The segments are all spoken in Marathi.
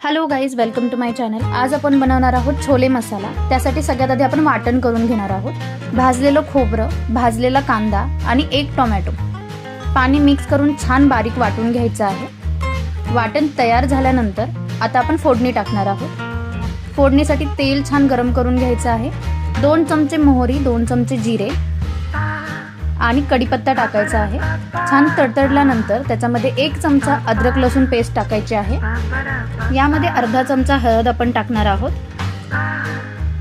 Hello guys, welcome to my channel. आज आपण बनवणार आहोत छोले मसाला। त्यासाठी सगळ्यात आधी आपण वाटण करून घेणार आहोत। भाजलेलं खोबरं, भाजलेला कांदा आणि एक टोमॅटो पाणी मिक्स करून छान बारीक वाटून घ्यायचं आहे। वाटण तयार झाल्यानंतर आता आपण फोडणी टाकणार आहोत। फोडणीसाठी तेल छान गरम करून घ्यायचं आहे। 2 चमचे मोहरी, 2 चमचे जिरे आणि कढीपत्ता टाकायचा आहे। छान तडतडल्यानंतर त्याच्यामध्ये 1 चमचा अद्रक लसूण पेस्ट टाकायची आहे। यामध्ये अर्धा चमचा हळद आपण टाकणार आहोत।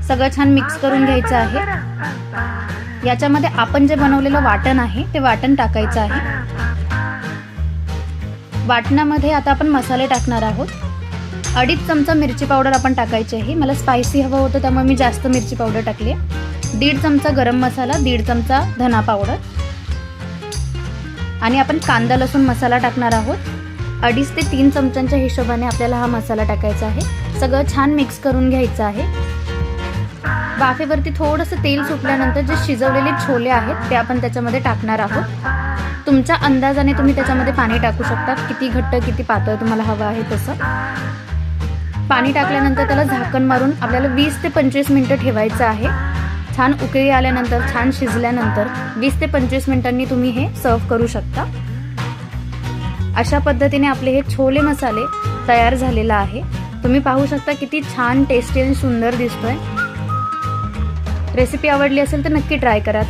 सगळं छान मिक्स करून घ्यायचं आहे। याच्यामध्ये आपण जे बनवलेलं वाटण आहे ते वाटण टाकायचं आहे। वाटणामध्ये आता आपण मसाले टाकणार आहोत। 2.5 चमचा मिरची पावडर आपण टाकायची आहे। मला स्पायसी हवं होतं त्यामुळे मी जास्त मिरची पावडर टाकली आहे। 1.5 चमचा गरम मसाला, 1.5 चमचा धना पावडर आणि आपण कांदा लसूण मसाला टाकणार आहोत। 2.5 ते 3 चमच्यांच्या हिशोबाने आपल्याला हा मसाला टाकायचा आहे। सगळं छान मिक्स करून घ्यायचं आहे। वाफेवरती थोडंसं तेल सुटल्यानंतर जे शिजवलेले छोले आहेत ते आपण त्याच्यामध्ये टाकणार आहोत। तुमच्या अंदाजाने तुम्ही त्याच्यामध्ये पाणी टाकू शकता, किती घट्ट किती पातळ तुम्हाला हवं आहे तसं। पाणी टाकल्यानंतर त्याला झाकण मारून आपल्याला 20 ते 25 मिनिटं ठेवायचं आहे। छान उकळी आल्यानंतर, छान शिजल्यानंतर 20 ते 25 मिनिटांनी तुम्ही हे सर्व करू शकता। अशा पद्धतीने आपले हे छोले मसाले तयार झालेला आहे। तुम्ही पाहू शकता किती छान टेस्टी आणि सुंदर दिसतोय। रेसिपी आवडली असेल तर नक्की ट्राय करा।